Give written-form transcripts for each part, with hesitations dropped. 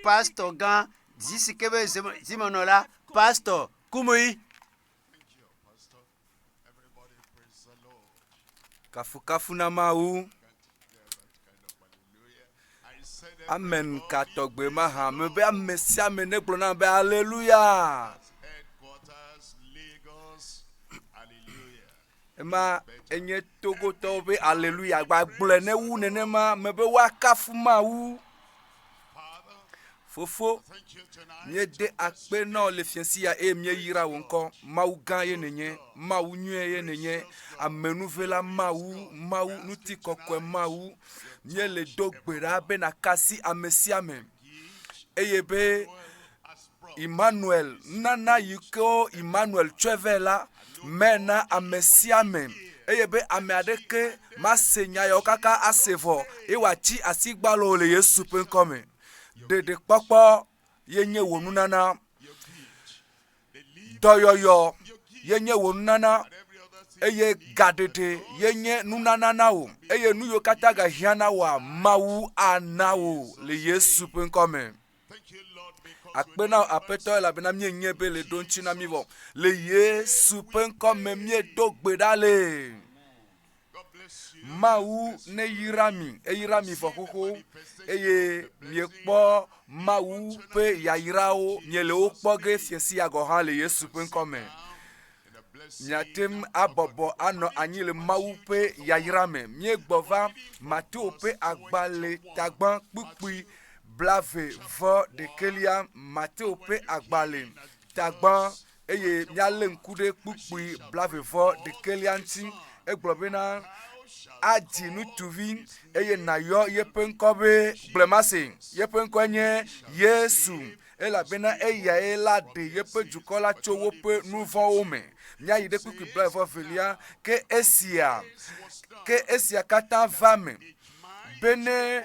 pasteur gan zisikebe zimonola pasteur kumui kafu na mau amen katogbe maha me be amesia me ne gblona be hallelujah ema enye togo to be hallelujah gba gble ne wu nenema me be wa kafu mau fofo nye de akpe na le fiansi ya mie yira wonko mau gan ye nenye mau nyu ye nenye amenuvela mau nuti kokwe mau nye le dogbera be na kasi amesiame eyebe Emmanuel nana yiko Emmanuel Trevela mena amesiame eyebe ameadeke masenya yo kaka asevo ewachi asigbalo le Yesu penkome dede kpokpo yenye wonunana doyoyo yenye wonunana eye gadede yenye nunana nawo eye nuyo kataga hiana wa mawu anawo le Yesu penkome akpena apeto la bena mie nyebe le donchi na mivo le Yesu penkome mie dogbedale mawu ne yirami fokoko eye miekpo mawu pe yayirao miele okpoge fiesi agoha le Yesu penkome miatem abobo ano anyi le mawu pe yayirame miegbova Mateo pe agbale tagban kpukpui blave vo de kelia Mateo pe agbale tagban eye miale nkude kpukpui blave vo de kelia nti eglobena adi nutuvi eye nayo yepenkobe blemase yepenkwenye Yesu elabena eya elade yepejukola chowo pe nuvon ome nya yide kpukpi blave velia ke esia kata vame bene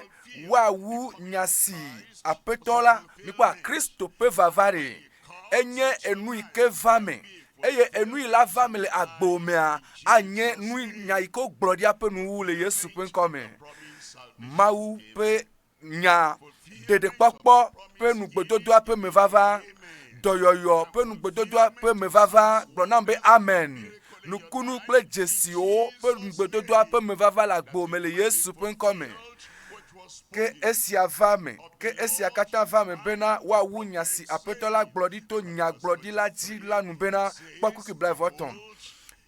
wawu nyasi apetola mikwa Kristo pe vavare enye enu ike vame eye enu ila vame le agbomea anye nu nyaiko gbrodia pe nu le Yesu pe nkome mawu pe nya dede kpokpo pe nu gbododo pe me vava doyoyo pe nu gbododo pe me vava gbona be amen nukunu kple jesio pe nu gbododo pe me vava la gbome le Yesu pe nkome ke esia vame ke esia kata vame bena wa wunyasi apetola glodi to nya glodi la ji lanu bena kpakuki blavoton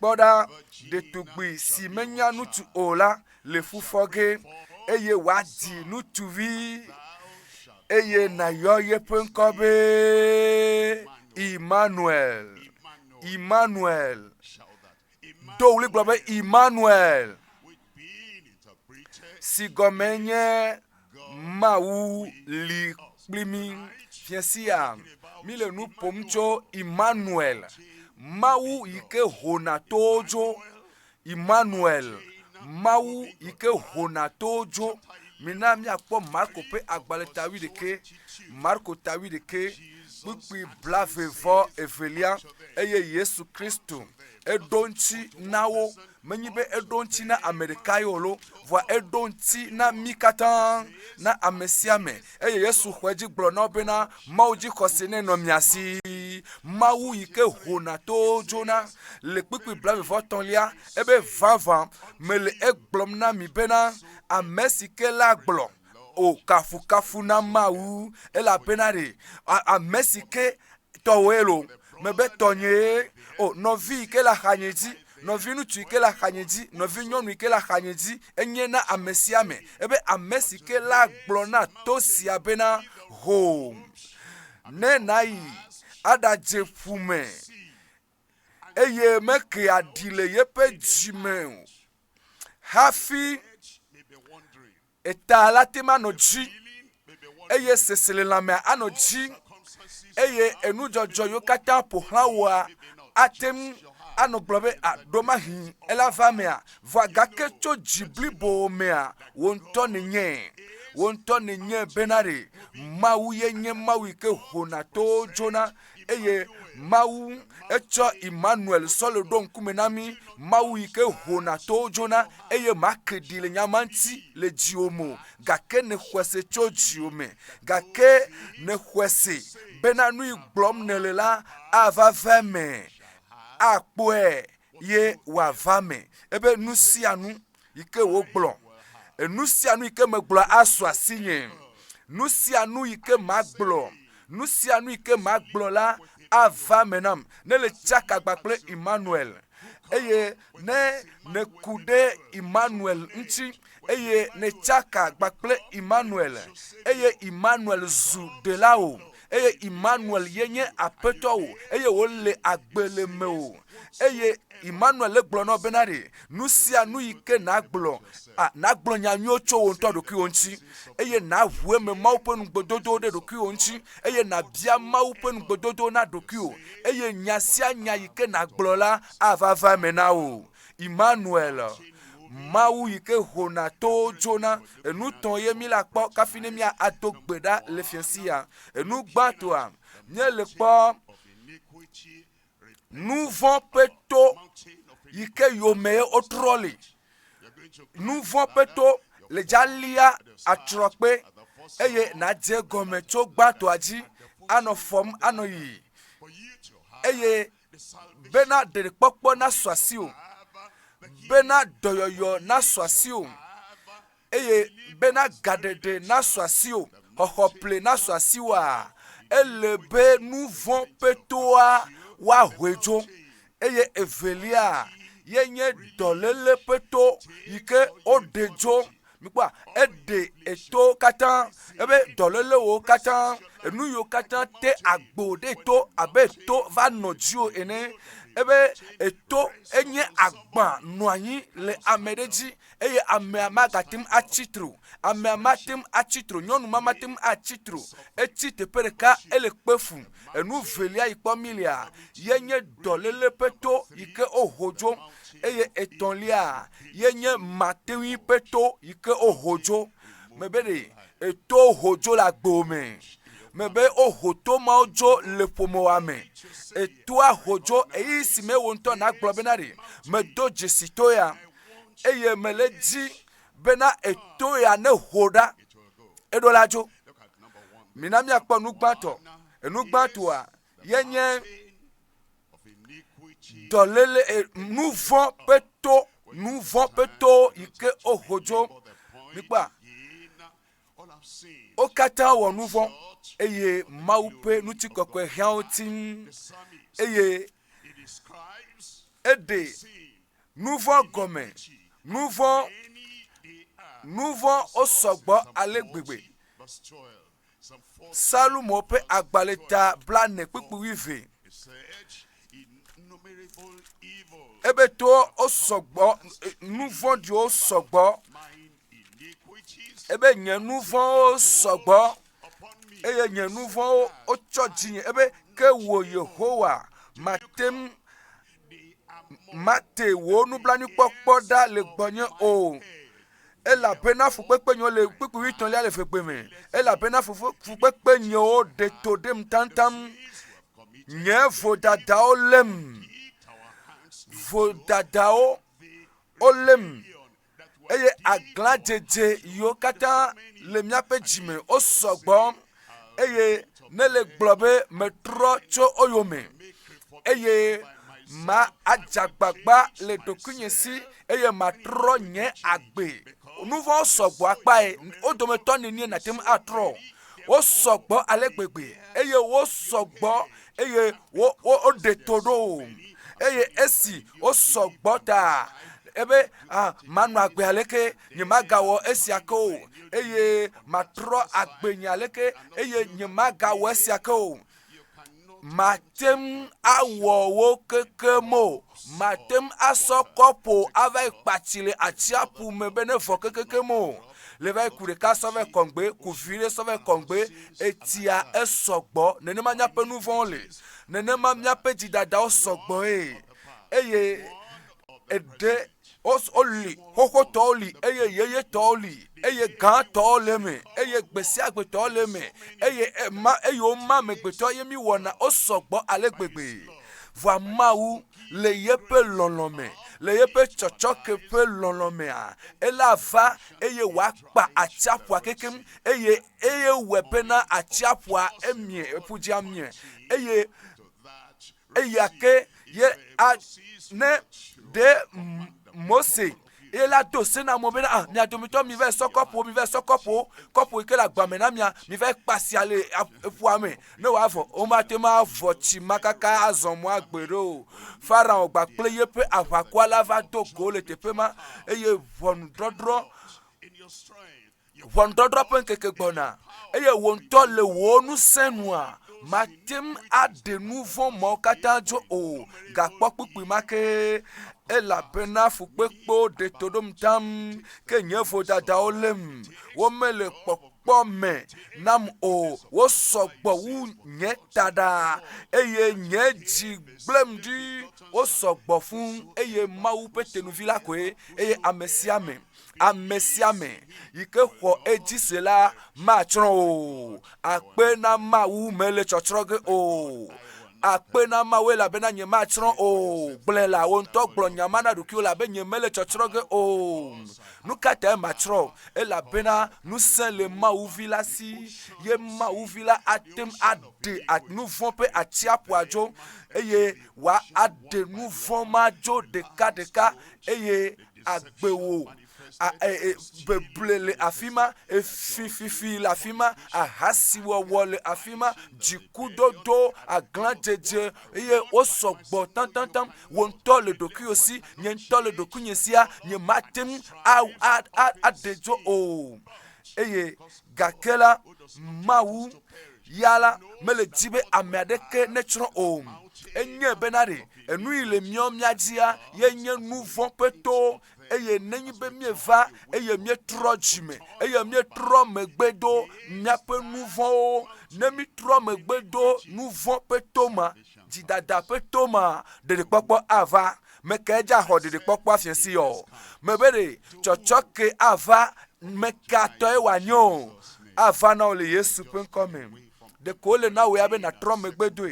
boda de tugbi si menya nutu ola le fufoge eye wadi nutuvi eye na yo yepenkobe Emmanuel do uli globe Emmanuel si gomenye mawu li plimi fiasia mile nu pomcho Emmanuel mawu ike honatojo Emmanuel mawu ike honatojo mina mi akpo Marco pe agbale tawi de ke pupi blave vo evelia eye Yesu Kristo edonchi nawo menyibe edonchi na amerikayolo voa edonchi na mikatan na amesiame eye Yesu khweji gblo na obena mauji khosine no miasi mawu yike hona to jona le pipi blave vo tonlia ebe vava mele egblom na mi bena amesike la gblo o kafu na mawu ela benare amesike towelo mebe tonye o novi ke la khanyeji novi nutu ke la khanyeji novi nyonu ke la khanyeji enye na amesiame ebe amesike la glona tosia bena ho ne nai ada jefume eye meke adile yepe jime hafi etala tema no ji eye sesele la me anoji eye enu jojo yo kata po hawa atem anoglobe adoma hin elavamea vagake cho jiblibo mea wonto nenye benare mawu yenye mawu ke honato jona eye Mawu etsɔ Emmanuel sɔle ɖo ŋkume na mi. Mawu yi ke hona towo dzona eye makeɖi le nyama ŋuti le dziwò me, gake ne xɔe se tso dziwò me, gake ne xɔe se bena nu yi gblɔm nele la ava va me, akpɔe ye wòava me. Ebe nu sia nu yi ke wògblɔ, nu sia nu yi ke megblɔ asɔ asi nye, nu sia nu yi ke magblɔ, nu sia nu yi ke magblɔ la ava me nam. Ne le tsaka gba kple Emmanuel eye ne ku ɖe Emmanuel ŋuti eye ne tsaka gba kple Emmanuel eye Emmanuel zu ɖelawo eye Emmanuel ye nye aƒetɔwo eye wòle agbe le mewò eye Emmanuel gblɔ nɔ bena ɖe nu sia nu yi ke nàgblɔ nyanyuwo tso wò ŋutɔ ɖokuiwò ŋuti eye nàʋu eme Mawu ƒe nugbedodowo ɖe ɖokuiwò ŋuti eye nàbia Mawu ƒe nugbedodowo na ɖokuiwò eye nya sia nya yi ke nàgblɔ la ava va me na wò. Emmanuel, Mawu yi ke hona towo dzona, enu tɔn ye mi la kpɔ kafi ne mia ado gbe ɖa le fiasi ya. Enu gbãtɔa míele kpɔ nu vɔ̃ ƒe to yi ke yome ye wotrɔ le. Nu vɔ̃ ƒe to le dza lia atrɔkpe eye nadze gɔme tso gbãtɔa dzi anɔ fɔm anɔ yi eye bena ɖeɖekpɔkpɔ nasɔ asiwò, bena dɔyɔyɔ nasɔ asiwò eye bena gaɖeɖe nasɔ asiwò, xɔxɔple nasɔ asiwòa, ele be nu vɔ̃ ƒe toa woahoe dzo eye evelia ye nye dɔléle ƒe to yi ke woɖe dzo. Mikpɔa eɖe eto katã ebe dɔlélewo katã enu yiwo katã te agbo ɖe to abe to va nɔ dziwò ene ebe eto enye agbã nɔ anyi le ame ɖe dzi eye amea magate ŋu atsitro, amea mate ŋu atsitro, nyɔnu ma mate ŋu atsitro, etsi teƒe ɖeka ele kpe fu. Enu velia yi kpɔ milia ye nye dɔléle ƒe to yi ke woho dzo eye etɔ̃lia ye nye matewi ƒe to yi ke woho dzo. Mebe ɖe eto ho dzo le agbo me, mebe woho to mawo dzo le ƒomewa me. Etoa ho dzo eyi si me wo ŋutɔ nàgblɔ bena ɖe medo dzesi to ya eye mele dzi bena eto ya ne ho ɖa eɖo la dzo. Mina miakpɔ nu gbãtɔ. Enu gbãtɔa ye nye dɔléle nu vɔ̃ ƒe to, nu vɔ̃ ƒe to yi ke woho dzo. Mikpɔa wo katã wɔ nu vɔ̃ eye Mawu ƒe ŋutikɔkɔe hiãwo tim eye eɖe nu vɔ̃ gɔme, nu vɔ̃ wosɔgbɔ ale gbegbe. Salomo ƒe agbalẽta 40:12 ebe to wosɔgbɔ, nu vɔ̃ɖiwo sɔgbɔ ebe nye nu vɔ̃wo sɔgbɔ eye nye nu vɔ̃wo wotsɔ dzinye ebe ke wò Yehowa mate wò nublanuikpɔkpɔ ɖa le gbɔnye o. Elabena fukpekpe nyewo le kpukpu 8 le vegbe me, elabena fukpekpe nyewo ɖe to ɖem tantam. Nye vodadawo lém, vodadawo wolém eye aglãdzedze yiwo katã le míaƒe dzime wosɔgbɔ eye ne le gblɔ be metrɔ tso oyome eye ma adzagbagba le ɖokuinye si eye matrɔ nye agbe. Nu vɔ̃wo sɔgbɔ akpae, wo dometɔ nenie nate ŋu atrɔ. Wosɔgbɔ ale gbegbe eye wosɔgbɔ eye woɖe to ɖo eye esi wosɔgbɔ ta ebe manɔ agbe aleke nye magawɔ esia ke o eye matrɔ agbe nye aleke eye nye magawɔ esia ke o. Matem awɔ wo keke mo, matem asɔ kɔpo ava kpatsi le atsiaƒu me be ne vɔ kekeke mo. Le va ku ɖeka sɔ va kɔngbe, ku vi ɖe sɔ va kɔngbe, etia esɔgbɔ, nenema míaƒe nu vɔ̃wo le, nenema míaƒe dzidadawo sɔgbɔ eye eɖe oli koko toli eye yeye toli eye gan tole me eye gbese agbe tole me eye o ma me gbe to ye mi wona o sogbo ale gbegbe voa mawu le yepe lolome le yepe chochoke pe lolome a ela va eye wa pa atiapua kekem eye wepe na atiapua emie epujia mie eye ake ye a ne de Mose ela do sena mo bena mi adomito mi ve sokopo kopo ike la gba me na mi ve pasiale efuame ne wa fo o ma te ma vo ti makaka azomo agbero Pharaoh gba ple ye pe avakwa lava do go le te pe ma eye vondodro pen keke gbona eye wonto le wonu senua matem ade nouveau mo katajo o gakpo pipi make ela pena fukpepo de todom tam ke nyefo dada olem wo mele popo me nam o wo sogbo wu nye dada eye nye ji blemdi wo sogbo fun eye mawu petenu vila kwe eye amesiame yike ho ejisela matron o akpe na mawu mele chochroge o akpe na mawe la bena nye matron o gblela wonto gblo nyamana duki la be nye mele chochroge o nukata matron e la bena nu sen le mawu vila si ye mawu vila atem ade at nu vompe atiapo ajo eye wa ade nu voma jo deka eye agbewo beblele afima fifi la afima ahasiwo wole afima jikudodo aglanjeje eye osogbo tantantam wonto le doku aussi nyento le doku nyesia nye matem adejo o eye gakela mawu yala mele jibe amadeke netro o enye benare enu ile miomyajia yenye nouveau peto eye nenyi be mieva eye mietro jime eye mietro megbedo miape nouveau ne mitro megbedo nouveau petoma jidada petoma de popo ava mekeja ho de popo afiesi yo mebere chochoke ava mekato ewanyo ava na ole Yesu pen come de kole na we abe na tro megbedo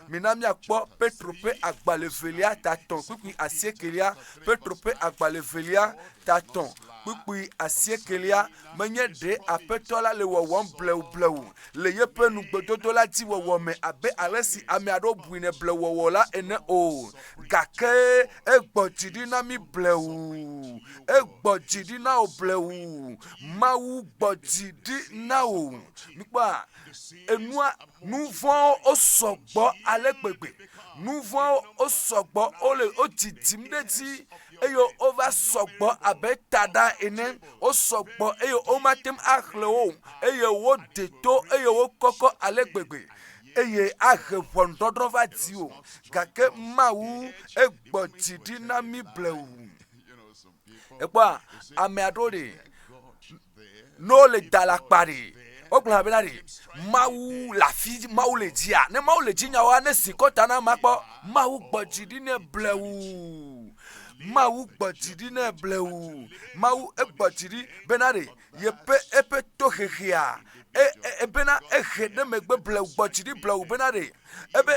minami akpo Petro pe agbalevelia taton pipi asiekelia Petro pe agbalevelia taton pipi asiekelia menye de apetola le wo bleu le yepe nu gbedodo la ti wo me abe alesi ame ado buine bleu la ene o gake egbojidi na mi bleu egbojidi na o bleu mawu gbojidi na o nipa enua nouveau osogbo alegbegbe nouveau osogbo ole otitimdeti eyo over sogbo abetada ene osogbo eyo omatem akhleo eyo wo deto eyo wo koko alegbegbe eye aghevon dodrova dio gake mawu egbotidi na mi bleu epa ame adore no le dalakpari ogla benari mawu la fi mawu le dia ne mawu le jinya wa ne sikota na mapo mawu gbojidi ne bleu mawu gbojidi ne bleu mawu egbojidi benari yepe epe to hehia ebena ehede megbe bleu gbojidi bleu benari ebe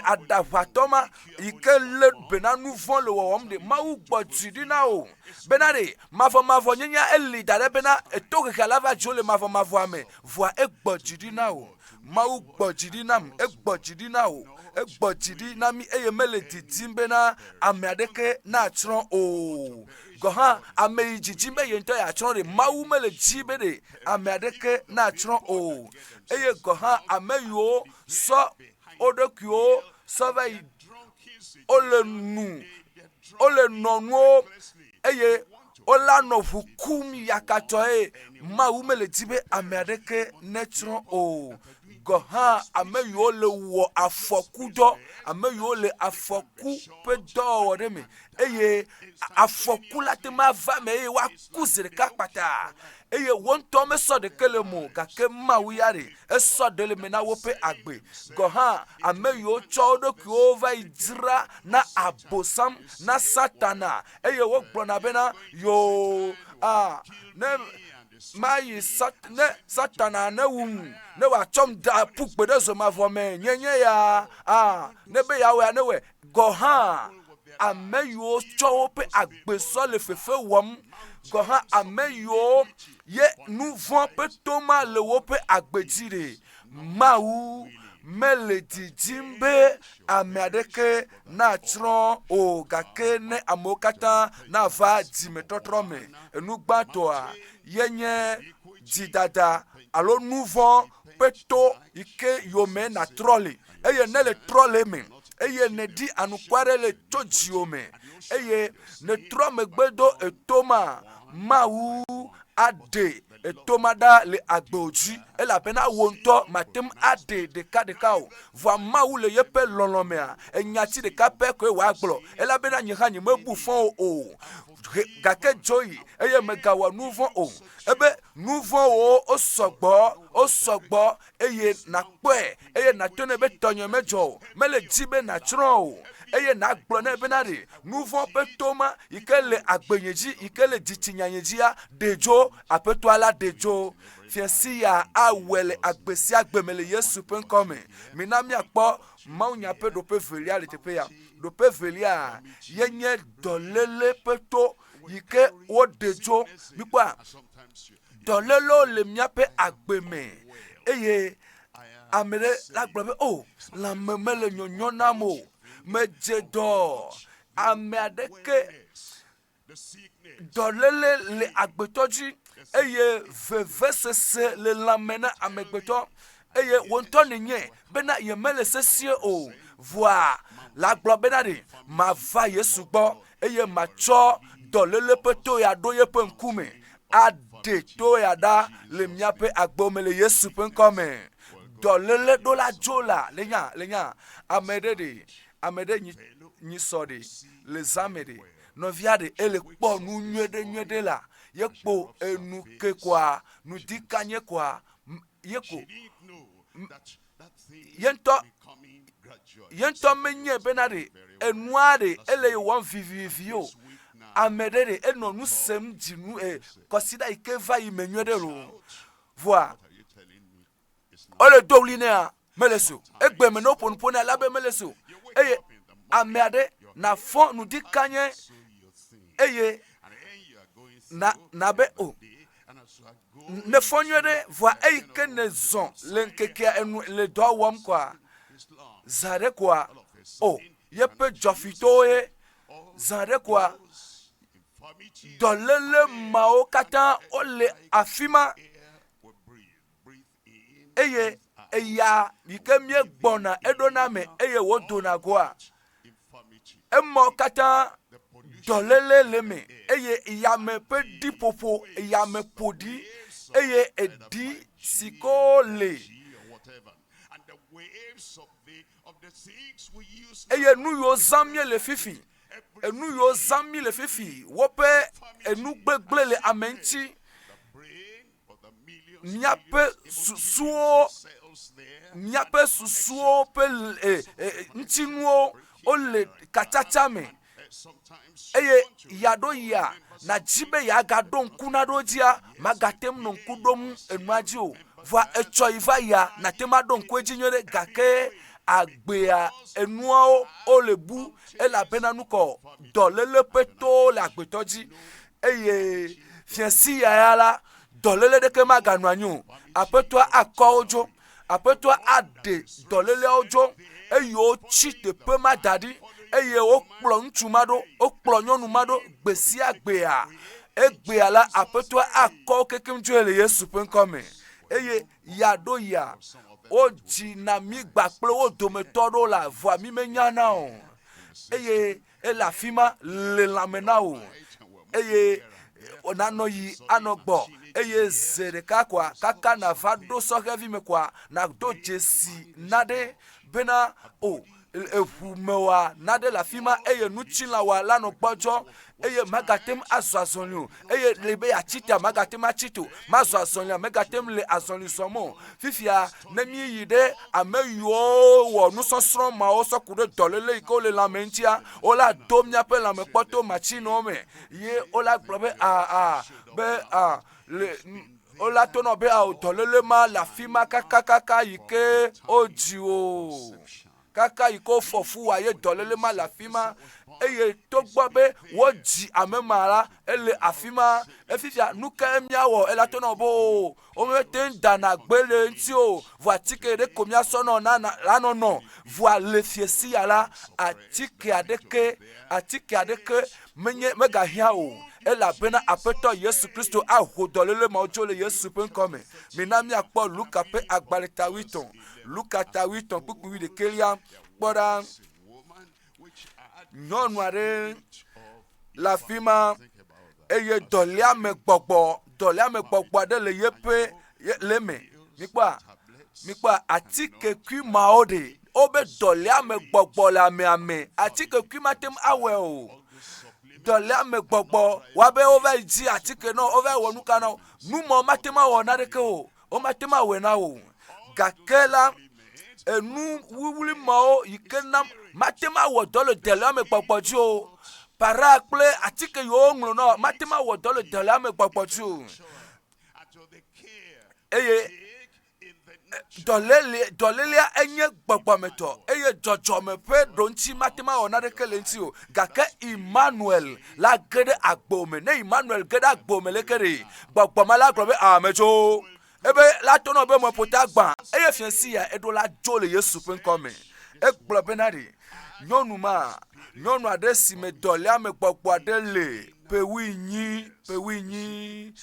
adavatoma ikele bena nouveau le wom de mawu gbojidi na o benari mavo nyenya eli dare bena to hehia lava jole mavo ame voa egbojidi na o mawu gbojidi nam egbojidi na o egbojidi na mi eye mele titimbe na ameadeke na atron o goha ame jijimbe yento ya atron de mawu mele jibe de ameadeke na atron o eye goha ame yo so odokyo so vai ole nonu eye ola no hukum yakato Mawu me le di be ame aɖeke netron o. Gɔ hã ame yiwo le wɔ afɔku dɔ, ame yiwo le afɔku ƒe dɔwɔwɔ ɖe me, eye afɔku la te ma va me eye woaku zi ɖeka kpata, eye wo ŋutɔ mesɔ ɖeke le mo, gake Mawu ya ɖe esɔ ɖe le me na woƒe agbe. Gɔ hã ame yiwo tsɔ wo ɖokuiwo va yi dzra na abosam, na Satana, eye wogblɔna bena yo ne mayi ne Satana ne wum ne wòatsɔm da ƒu gbe ɖe zɔmavɔ me nye ya ne be yawoe ne wɔ gɔ hã ame yiwo tsɔ woƒe agbesɔ le fefe wɔm, gɔ hã ame yiwo ye nu vɔ̃ ƒe toma le woƒe agbedzi ɖe. Mawu mele didim be ame aɖeke natsrɔ̃ o, gake ne amewo katã nava dzimetɔtrɔ me. Enu gbãtɔa yenye dzidada alo nu vɔ̃ ƒe to yi ke yome natrɔ le, eye ne le trɔ le me, eye ne ɖi anukua ɖe le tso dziwo me, eye ne trɔ megbe do etoma, Mawu aɖe etoma ɖa le agbeo dzi, elabena wo ŋutɔ matem aɖe ɖekaɖeka o, vɔa Mawu le yeƒe lɔlɔ̃mea enyati ɖeka pɛ koe wòagblɔ, elabena nye hã nyemebu fɔ o, gake dzoyi eye megawɔ nu vɔ̃ o, ebe nu vɔ̃wo osɔgbɔ eye nakpɔe eye nato ne be tɔnye medzɔ o, mele dzi be natsrɔ̃ o, eye nagblɔ ne bena ɖe nu vɔ̃ ƒe toma yi ke le agbenye dzi, yi ke le dzitsinyanye dzia ɖedzo, aƒetɔa la ɖedzo. Fiasi ya awɔe le agbe sia gbe me le Yesu ƒe ŋkɔ me. Mina miakpɔ mawunya ƒe ɖoƒe velia le teƒe ya. Ɖoƒe velia yenye dɔléle ƒe to yi ke woɖedzo. Mikpɔa dɔlélewo le míaƒe agbe me, eye ame ɖe la gblɔ be o lãme mele nyɔnyɔ nam o, medze dɔ. Ame aɖeke dɔléle le agbetɔ dzi, eye vevesese le lãme na amegbetɔ, eye wo ŋutɔ nenye bena yemele sesie o, vɔa la gblɔ bena ɖe mava Yesu gbɔ, eye matsɔ dɔléle ƒe to ya ɖo yeƒe ŋkume, aɖe to ya ɖa le míaƒe agbewo me le Yesu ƒe ŋkɔ me. Dɔléle ɖo la dzo la le nya ame ɖe nyi sɔ ɖe le zã me ɖe, nɔvia ɖe ele kpɔ nu nyuie ɖe la, ye kpo enu ke koa nu di kanye koa ye ko ye ŋutɔ menye bena ɖe enua ɖe ele wɔm vivivi o, ame ɖe ɖe enɔ nu sem dzinu kɔsiɖa yi ke va yi me nyuie ɖe lo, voa ole do wli nea mele so, egbe me ne woƒo nuƒo nea la be mele so, eye ame aɖe na fɔ nu di kanye, eye na be o ne fɔ nyuie ɖe, voa eyi ke ne zɔn le ŋkekea enu le dɔ wɔm koa, zã ɖe koa o yeƒe dzɔfitɔwo ye, zã ɖe koa dɔléle mawo katã wole afi ma, eye eya yi ke míegbɔna eɖona me eye wodona goa, emawo katã dɔléle le me, eye yame ƒe ɖiƒoƒo yame ƒo ɖi, eye eɖi si ke le, eye nu yiwo zãm mie le fifi, enu yiwo zãm mi le fifi, woƒe enu gbegblẽ le ame ŋuti, míaƒe susuwo ƒe ŋutinuwo wole katsatsa me, eye ya ɖo ya nadzi be yagaɖo ŋku na ɖo dzia, magatem nɔ ŋku ɖom enua dzi o, vɔa etsɔ yi va ya natem aɖo ŋku edzi nyuie ɖe, gake agbea enuawo wole bu, elabena nukɔ dɔléle ƒe towo le agbetɔ dzi, eye fiasi ya la dɔléle ɖeke maganɔ anyi o, aƒetɔa akɔ wo dzo, aƒetɔa aɖe dɔléleawo dzo, eye wotsi teƒe ma da ɖi, eye wokplɔ ŋutsu ma ɖo, wokplɔ nyɔnu ma ɖo gbe sia gbea, egbea la aƒetɔa akɔ wo kekem dzo le Yesu ƒe ŋkɔ me, eye ya ɖo ya wodzi na mi gba kple wo dometɔ ɖo la, vɔa mi menya na o, eye ele afi ma le lãme na o, eye nanɔ yi anɔ gbɔ, eye zedeka kwa kaka na va do sɔhɛvi me kwa na do dzesi naɖe bena o eʋumewa naɖe le afi ma eye nutsilawa la nɔ gbɔdzɔ eye magatem azɔ azɔli o eye le be atsita magatem atsito mazɔ azɔlia megatem le azɔli zɔm o fifia ne mi yi ɖe ame yiwo wɔ nusɔsrɔ̃ mawo sɔ ku ɖe dɔléle yi ke wole lãme ŋutia wola do miaƒe lãmekpɔtɔ matsinawo me ye wola gblɔ be le wola to nɔ be dɔléle ma le afi ma kakakaka yi ke wodzi o kaka yi ke wofɔ fu wa ye dɔléle ma le afi ma eye togbɔ be wodzi ame ma la ele afi ma efifia nu ke miawɔ ela to nɔ bo womete ŋu dana gbe le ŋuti o vɔ atike ɖe ko miasɔ nɔ la nɔnɔ vɔa le fiesi ya la atike aɖeke megahiã o elabena aƒetɔ yesu kristo aho dɔléle mawo tso le yesu ƒe ŋkɔ me mina miakpɔ luka ƒe agbalẽ ta 8 luka ta 8 kpukpu 11 kpɔ ɖa nyɔnu aɖe le afi ma eye dɔliame gbɔgbɔ aɖe le yeƒe le me mikpɔa atikekui mawo ɖe wobe dɔliame gbɔgbɔ le ameame atikekui matem awɔe o dɔliame gbɔgbɔ wabe wova yi dzi atike na wova wɔ nuka na numɔ matem awɔ naɖeke o womatem awɔe na o gake la enu wuwli mawo yi ke nam matem awɔ dɔ le dɔliame gbɔgbɔ dzi o para kple atike yiwo ŋlɔ na matem awɔ dɔ le dɔliame gbɔgbɔ dzi o eye dɔlélia enye gbɔgbɔmetɔ eye dzɔdzɔme ƒe ɖoŋtsi matem awɔ naɖeke le ŋuti o gake Emmanuel la ge ɖe agbo me ne Emmanuel ge ɖe agbo me leke ɖe gbɔgbɔma la gblɔ be amedzo ebe la to nɔ be meƒota gbã eye fiesi ya eɖo la dzo le Yesu ƒe ŋkɔ me egblɔ bena ɖe nyɔnu aɖe si me dɔliame gbɔgbɔ aɖe le pewi nyi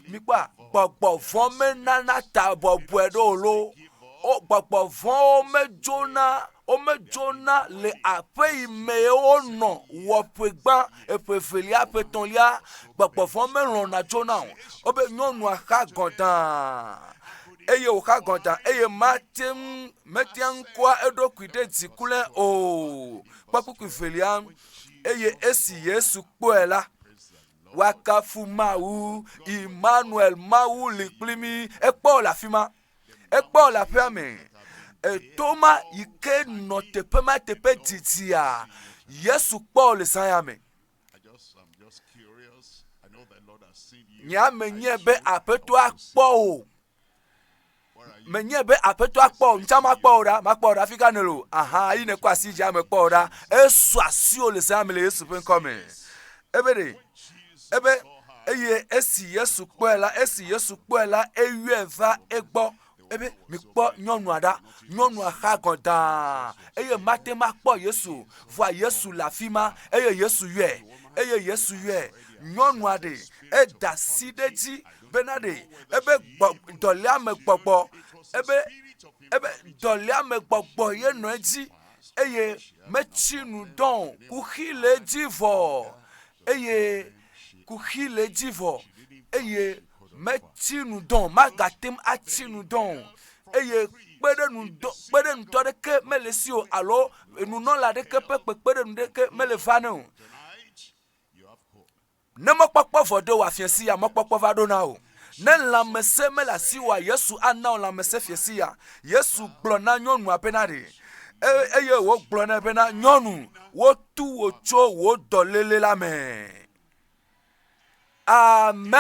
mikpa gbɔgbɔ vɔ menana ta bɔbɔe ɖo lo o gbɔgbɔ vɔwo medzona le aƒe yi me wonɔ wɔƒe gbã eƒevelia ƒetɔlia gbɔgbɔ vɔ melɔna dzona o wobe nyɔnua xa gɔdãa eye wòxa gɔdãa eye metia ŋkɔa eɖokui ɖe dzikulẽ o kpɔkpukui velia eye esi Yesu kpɔe la wakafu Mawu Emmanuel Mawu li kpli mi ekpɔ le afi ma ekpɔ le aƒea me etoma yi ke nɔ teƒe ma teƒe didia Yesu kpɔ le zã ya me nyea menye be aƒetɔa kpɔ o menye be aƒetɔa kpɔ o ntsa makpɔ o ɖa fi ka ne lo yi ne kɔ asi dzi ame kpɔ o ɖa esu asiwo le zã me le Yesu ƒe ŋkɔ me eye esi Yesu kpɔe la eyɔe va egbɔ ebe mikpɔ nyɔnua xa gɔdãa eye mate ma kpɔ Yesu vɔa Yesu le afi ma eye Yesu yɔe nyɔnua ɖe eda asi ɖe dzi bena ɖe ebe dɔliame gbɔgbɔ ebe dɔliame gbɔgbɔ ye nɔ edzi eye metsi nu dɔn kuxi le edzi vɔ eye metsi nu dɔn magatem atsi nu dɔn eye kpeɖenutɔ ɖeke mele si o alo nunɔla ɖeke ƒe kpekpeɖenu ɖeke mele va ne o ne mɔkpɔkpɔ vɔ ɖe wò afiesi ya mɔkpɔkpɔ va ɖo na o ne lãmesẽ mele asi wa Yesu ana o lãmesẽ fiesi ya Yesu gblɔ na nyɔnua bena ɖe eye wògblɔ nɛ bena nyɔnu wotu wò tso wò dɔléle la me. Amen.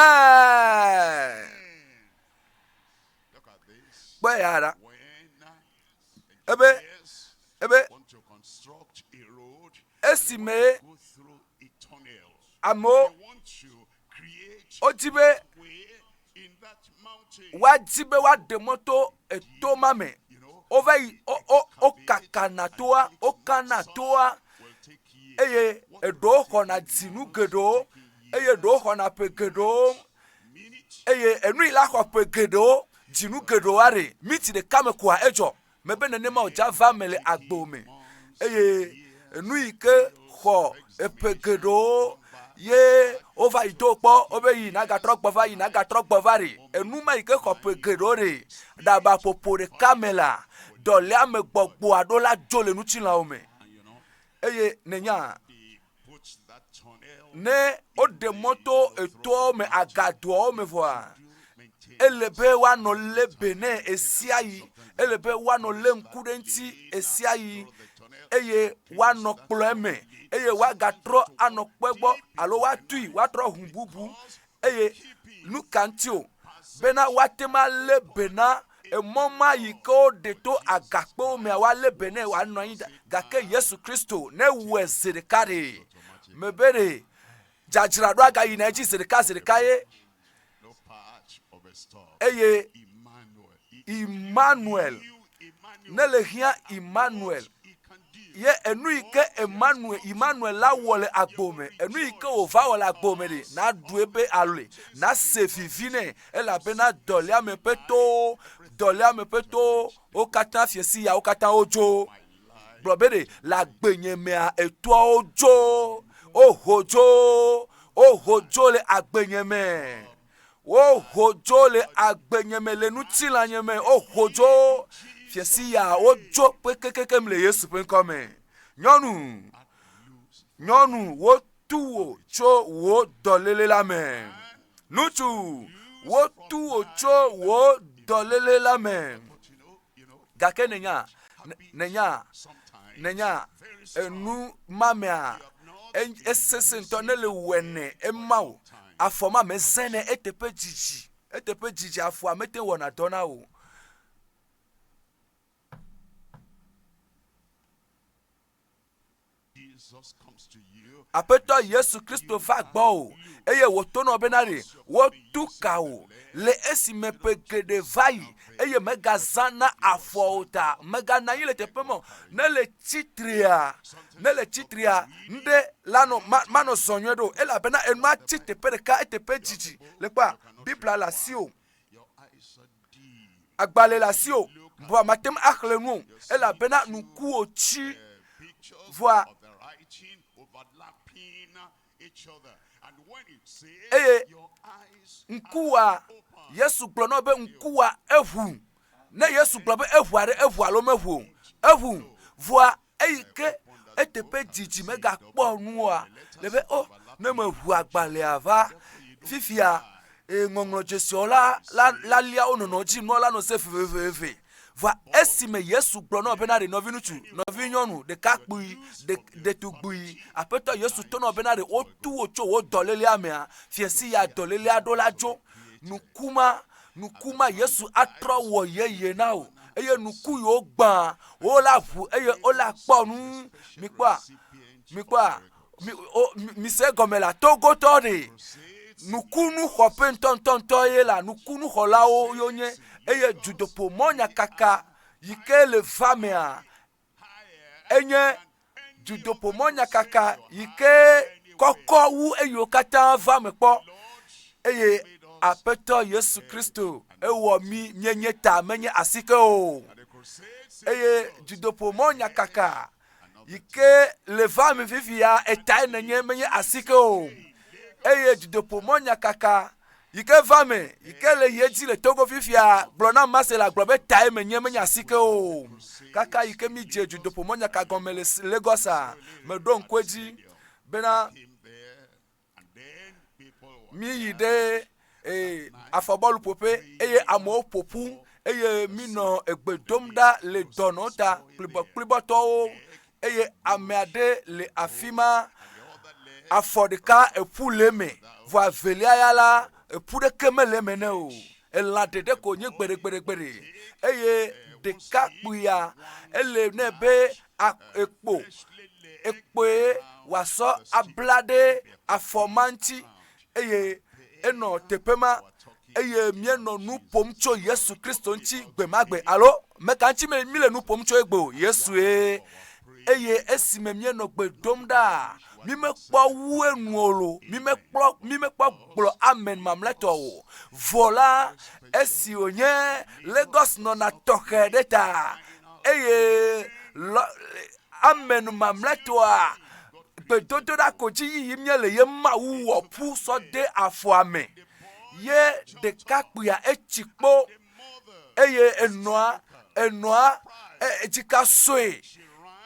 Kpɔ ya ɖa ebe esi me amewo wodi be woadi be woaɖe mɔto eto ma me wova yi wokakana toa eye eɖewo xɔna dzinu geɖewo eye ɖewo xɔna ƒe geɖewo eye enu yi la xɔ ƒe geɖewo dzinu geɖewo aɖe miti ɖeka me koa edzɔ mebe nenema wòdza va me le agbo me eye enu yi ke xɔ eƒe geɖewo ye ova ito kpo obe yi na ga trok bova yi na ga trok bovari enuma ike kope gedore da ba popore kamela dole ame gbogbo adola jole nuchi la ome eye nenya ne o de moto eto me agado me voa elebe wa no lebe ne esiayi elebe wa no le nkurenti esiayi eye wa no kpleme eye wa gatro anokpegbo alo wa tui wa tro humbubu eye nukantio bena watema lebena emoma yiko deto agakpo me wa lebene wa no yin gake Yesu Kristo ne wezirikare mebere jajira do aga yi na ji zirikaye eye Emmanuel nelehia Emmanuel ye enuike Emmanuel la wole agbome enuike ova wole agbome de na duebe alwe na sefivine ela bena dolia me peto o kata fiesi ya o kata ojo brobere la gbenyemea eto ojo ohojo le agbenyeme ohojo le agbenyeme le nutila nyeme ohojo fiesi ya ojo pekekeke mle Yesu penkome nyonu wo tuwo cho wo dolele lame nutu wo tuwo cho wo dolele lame gake nenya enu mamea esese ntonele wene emao afoma mezene etepe jiji afo amete wona dona o apeto Yesu Kristo va gbo eye wo to no benare wo tuka o le esime pegede vai eye megazana afota megana yile tepemo nele chitria nde lano mano sonyedo ela bena enma chitepere ka etepe jiji le pa bibla la sio agbale la sio bo matem akhlenu ela bena nuku ochi voa eye nkuwa Yesu gbono be nkuwa ehu ne Yesu gbono be ehu alo mehu ehu voa eike etepe jiji mega kpo nuwa lebe o ne mehu agbale ava fifia ngongro jesiola la lia onono ji no la no se fefefe voa esime Yesu gbono be na de novinutu novinyonu de kakpui de tugbui apeto Yesu to no be na de otu ocho wo dolele amea fiesi ya dolele adolajo nukuma Yesu atro wo yeye now eye nuku yo gban o la fu eye o la ponu mi se gomela togo tore nukunu khopen tonto ye la nukunu kholao yonye eye judopo monya kaka yikele famea enye judopo monya kaka yike kokowu eyo kata vamepo eye apeto Yesu Kristo ewo mi nyenyeta menye asike o eye judopo monya kaka yike leva mi vivia etai nenye menye asike o eye judopo monya kaka yike vame yike le yeji le togo vivia blona masela globe tai menye menye asike o kaka yike mi je judopo monya kaka gomele Lagosa medon kweji bena mi yide afobolu pope eye amo popu eye mino egbedomda le donota pliboto eye ameade le afima afodika epuleme vo velia yala epude kemele meneo eladede ko nye gbere eye dekakpuya ele nebe ekpo waso ablade afomanti eye eno tepema eye mieno nu pomcho Yesu Kristo nchi gbemagbe alo mekanchi me mile nu pomcho egbo Yesu eye esime mieno gbedomda mime kpo wu enuolo mime kpo gblo amen mamleto vola esi onye Lagos no na toke deta eye amen mamleto gbedodoɖa ko dzi yiyim nye le ye Mawu wɔ ƒu sɔ de afɔa me. Ye ɖekakpuia etsi kpo eye enɔa edzika soe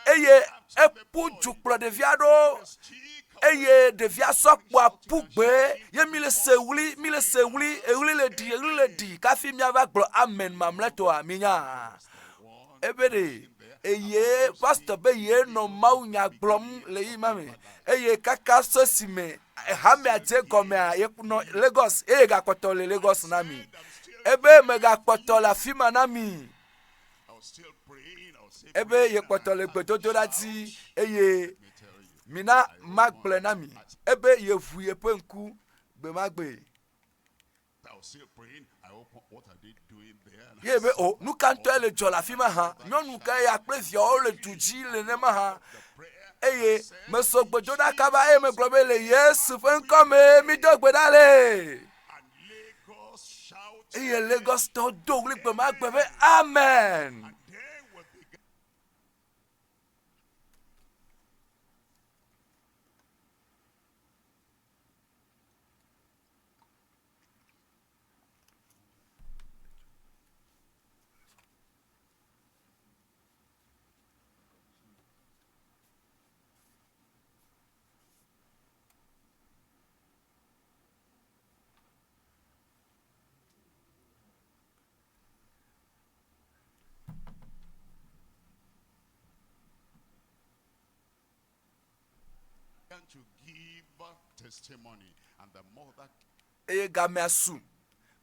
eye eƒu dzu kplɔ ɖevia ɖo eye ɖevia sɔ kpoa ƒu gbe ye mi le se wli eɣli le ɖi kafi miava gblɔ amen mamlɛtɔa mi nya ebe ɖe eye pastor be ye nɔ Mawu nya gblɔm le yi ma me eye kaka so si me hamea dze gɔmea ye nɔ Lagos eye gakpɔtɔ le Lagos na mi ebe me gakpɔtɔ le afi ma na mi ebe ye kpɔtɔ le gbedodoɖa dzi eye mina magblɔ na mi ebe ye ʋu ye ƒe ŋku gbe ma gbe ye be o nu ka ŋutɔ le dzɔ le afi ma hã nyɔnu ka ya kple viawo le du dzi le nema hã eye meso gbedoɖa kaba eye megblɔ be le Yesu ƒe ŋkɔ me mi do gbe ɖa le eye Lagos tɔ do ɣli gbe ma gbe be amen. To give testimony and the mother eye gamea su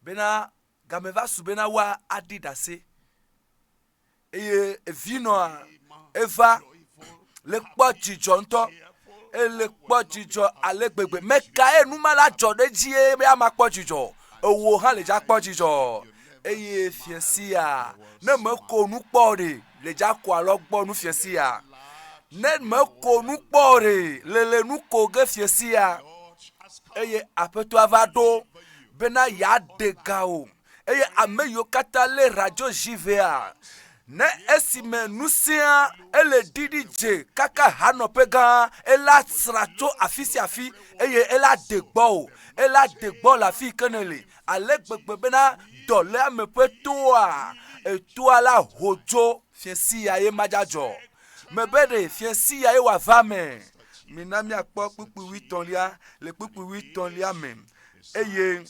bena game va su bena wa adi dase eye evinɔa eva le kpɔ dzidzɔ ŋutɔ ele kpɔ dzidzɔ ale gbegbe meka enuma la dzɔ ɖe dzi be ama kpɔ dzidzɔ ewo hã le dza kpɔ dzidzɔ eye fiasia ne meko nu kpɔ ɖe le dza ko alɔ gbɔ nu fiasia ne meko nu kpɔ ɖe le nu ko ge fiasia eye aƒetɔa va ɖo bena ya de ga o eye ame yiwo katã le radio JVA ne esime nu sia ele ɖiɖi dze kaka hanɔƒe gã ela sra tso afi sia afi eye ela de gbɔ o ela de gbɔ le afi ke ne le ale gbegbe bena dɔ le ame ƒe toa etoa la ho dzo fiasia ye madzadzɔ mebe ɖe fiasia ye wòava me. Mina miakpɔ kpukpui 8 le kpukpui 8 me eye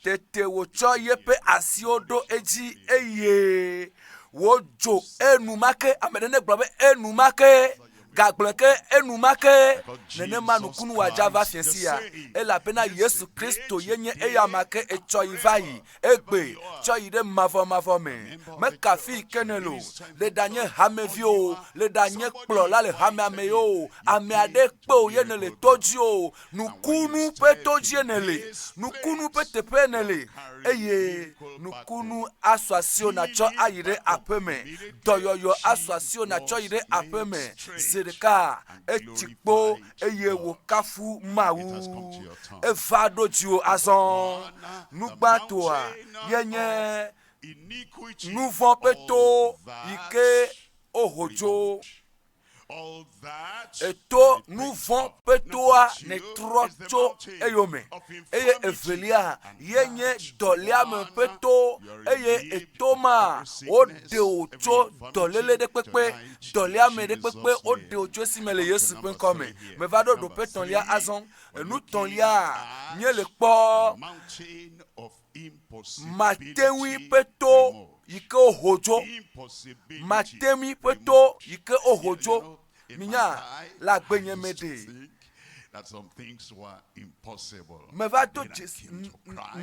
tete wòtsɔ yeƒe asiwo ɖo edzi eye wòdzo enumake ame ɖe ne gblɔ be enumake gagblẽ ke enumake nenema nukunu wòadza va fiasia elabena Yesu Kristo ye nye eyama ke etsɔ yi va yi egbe tsɔ yi ɖe mavɔmavɔ me mekafi ke ne lo le ɖanye hameviwo le ɖanye kplɔla le hamea me yo ame aɖe kpe o ye ne le to dzi o nukunu ƒe to dzi ne le nukunu ƒe teƒe ne le eye nukunu asɔ asiwo natsɔ ayi ɖe aƒe me dɔyɔyɔ asɔ asiwo natsɔ yi ɖe aƒe me ɖeka etsikpo eye wòkafu Mawu eva ɖo dziwo azɔ nugbãtɔa yenye nuvɔ ƒe to yi ke ohodzo eto nuvɔ ƒe toa ne trɔ tso eyome eye evelia yenye dɔliame ƒe to eye eto ma woɖe wo tso dɔléle ɖe kpekpe dɔliame ɖe kpekpe woɖe wo tso esime le Yesu ƒe ŋkɔ me meva ɖo ɖoƒe tɔ̃lia azɔ enu tɔ̃lia nye le kpɔ mateŋui ƒe to yi ke ohodzo matemi ƒe to yi ke ohodzo minya le agbenye me ɖe that some things were impossible. Meva do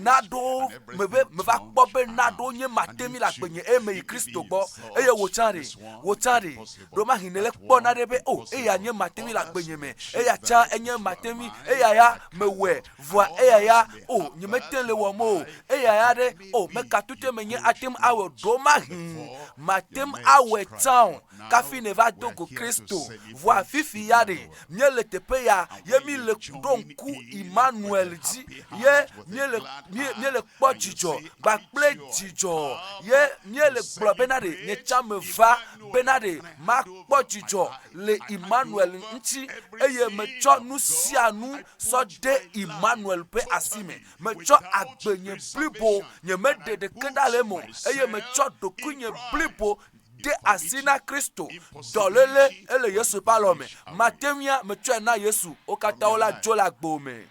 nado meva kpɔ be nado nye matemi le agbenye eme yi Kristo gbɔ eye wòtsãre ɖoma hin le kpɔ na ɖe be o eya nye matemi le agbenye me eya tsã enye matemi eya ya mewɔe vɔa eya ya o nyemete le wɔm o eya ya ɖe o mekatute menye atem awɔ ɖoma hin matem awɔe tsã o kafi ne va do go Kristo vɔa fifi ya ɖe nye le teƒe ya ye mi le ɖo ŋku Emmanuel dzi ye míele kpɔ dzidzɔ gbakple dzidzɔ ye míele gblɔ bena ɖe nye tsã me va bena ɖe makpɔ dzidzɔ le Emmanuel ŋuti eye metsɔ nu sia nu sɔ de Emmanuel ƒe asi me metsɔ agbe nye blibo nye meɖe ɖeke ɖa le mo eye metsɔ ɖokui nye blibo de asi na Kristo dɔléle ele Yesu ƒe alɔ me matewia metsɔe na Yesu wo katã wo la dzo le agbo me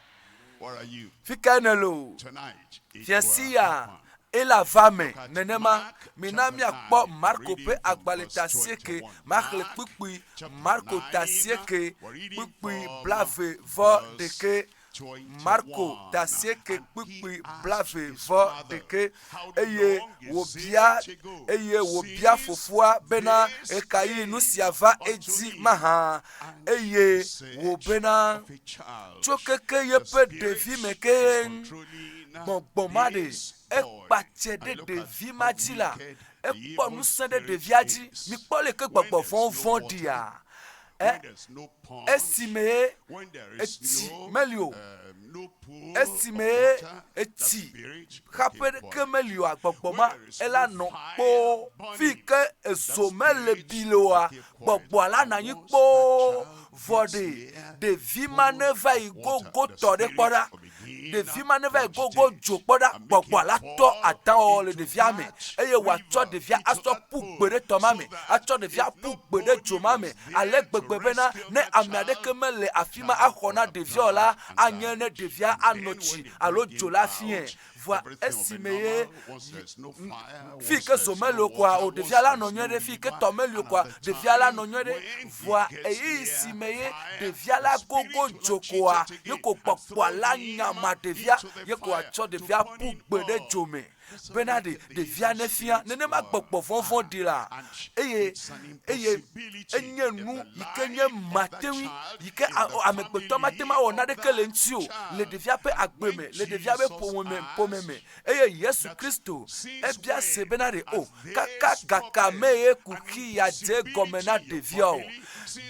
fi ke ne lo fiasia ela va me nenema mina miakpɔ Marko ƒe agbalẽ ta 7 maxlẽ kpukpui Marko ta 7 kpukpui 21 Marko ta 7 kpukpui 21 eye wòbia fofoa bena ekayi nu sia va edzi mahã eye wò bena tso keke yeƒe ɖevi me ke gbɔgbɔ ma ɖe ekpatse ɖe ɖevi ma dzi la ekpɔ ŋusẽ ɖe ɖevia dzi mikpɔ le ke gbɔgbɔ vɔ̃vɔ̃ ɖia esime etsi meli o esime etsi xaƒe ɖeke meli o agbɔgbɔ ma ela nɔ kpoo fi ke ezo mele bi le oa gbɔgbɔa la nɔ anyi kpoo vɔ ɖe ɖevi ma ne va yi gogo tɔ ɖe kpɔ ɖa ɖevi ma ne va yi gogo dzo kpɔ ɖa gbɔgbɔa la tɔ adãwɔwɔ le ɖevia me eye wòatsɔ ɖevia asɔ ƒu gbe ɖe tɔ ma me atsɔ ɖevia ƒu gbe ɖe dzo ma me ale gbegbe bena ne ame aɖeke mele afi ma axɔ na ɖevia o la anye ne ɖevia anɔ tsi alo dzo la fie voa esime ye fi ke zo meli o koa o ɖevia la nɔ nyuie ɖe fi ke tɔ meli o koa ɖevia la nɔ nyuie ɖe voa eyi si me ye ɖevia la gogo dzo koa ye ko kpɔkpɔa la nyama ɖevia ye ko atsɔ ɖevia ƒu gbe ɖe dzo me bena ɖevia ne fia nenema gbɔgbɔ vɔ̃vɔ̃ ɖi la eye enye nu yi ke nye matewi yi ke amegbetɔ mate ma wɔ naɖeke le ŋuti o le ɖevia ƒe agbe me le ɖevia ƒe ƒome me eye Yesu Kristo ebia se bena ɖe o kaka gaka me ye kuki ya dze gɔme na ɖevia o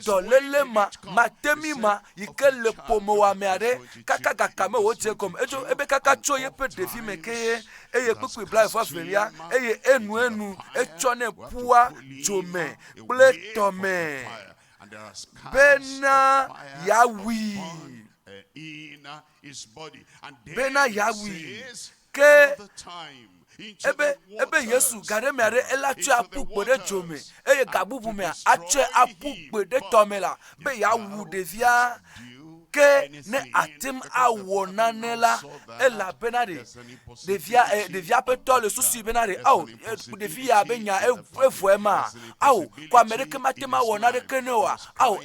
dɔléle matemi ma yi ke le ƒomewɔa mea ɖe kaka gaka me wodze gɔme edzo ebe kaka tso yeƒe ɖevi me ke ye eye kpukpui 22 eye enu etsɔ ne ƒua dzome kple tɔme bena yawui ke ebe Yesu gaɖe mea ɖe ela tsɔe aƒu gbe ɖe dzo me eye ga bubu mea atsɔe aƒu gbe ɖe tɔme la be yawu ɖevia ke ne atem awɔ nane la elabena ɖevia ƒe tɔ le susu bena ɖe ɖevi ya be nya evɔe ma ko ame ɖeke mate ma wɔ naɖeke ne oa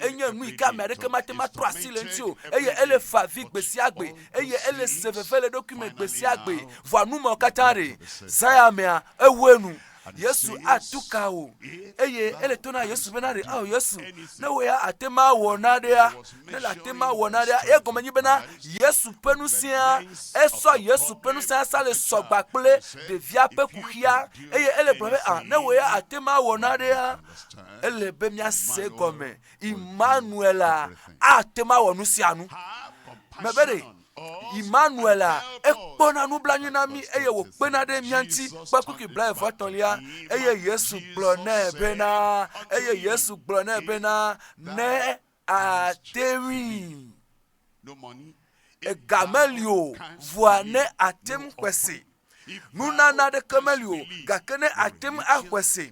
enye nu yi ke ame ɖeke mate ma trɔ asi le ŋuti o eye ele fa avi gbe sia gbe eye ele se veve le ɖokui me gbe sia gbe voa nu mewo katã ɖe zaya mea ewoe nu Yesu atuka o eye ele to na Yesu bena ɖe Yesu ne wo ya ate ma wɔ naɖea ne le ate ma wɔ naɖea ye gɔme nyi bena Yesu ƒe nusia esɔ Yesu ƒe nusia sa le sɔgba kple ɖevia ƒe kuxia eye ele gblɔ be ne wo ya ate ma wɔ naɖea ele be miase gɔme Emmanuela ate ma wɔ nu sia nu me be ɖe Emmanuela ekpɔna nublanui na mi eye wòkpena ɖe mia ŋuti kpekpekpe 23 eye Yesu gblɔ nɛ bena ne atewi ega meli o voa ne atem xɔse nunana ɖeke meli o gake ne atem axɔse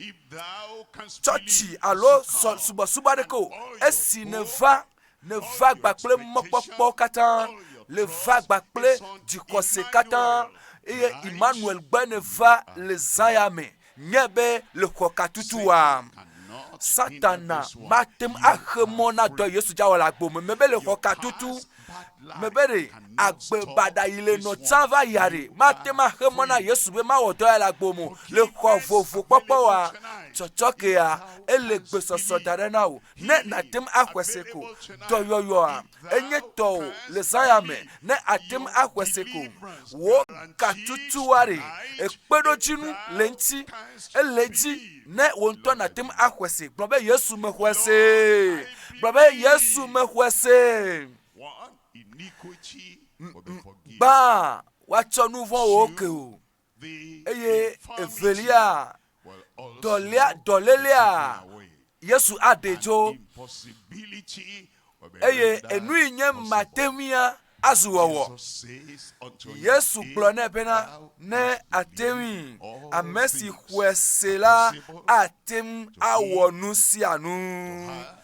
tsɔtsi alo subɔsubɔ aɖeke o esi ne va gbakple mɔkpɔkpɔ katã le va gbakple dzixɔse katã eye Emmanuel gbe ne va le zaya me nye be le xɔ katutua Satana matem axe mɔ na dɔ Yesu dzawɔ le agbo me be le xɔ katutu me be ɖe agbe baɖa yi le nɔ tsã va ya ɖe matem axe mɔ na Yesu be mawɔ dɔ ya le agbo me le xɔ vovo kpɔkpɔ wa tsɔtsɔkea ele gbesɔsɔ da ɖe na wo ne natem axɔse ko dɔyɔyɔa enye tɔwo le zaya me ne atem axɔse ko wo katutua ɖe ekpeɖodzinu le ŋuti ele dzi ne wo ŋutɔ natem axɔse gblɔ be Yesu mexɔse iniquity will be forgiven. Ba watsɔ nu vɔ wo ke o. The Eye infirmity evelia will also dɔlélia be away. Yesu adedzo. Impossibility will be Eye rendered enu inye possible. matemia azu wɔwɔ. Jesus says unto him, Yesu gblɔ ne "If bena thou ne hast atemi believed, all ame si things xɔe se la are possible atem to awɔ him, nu sia to nu. her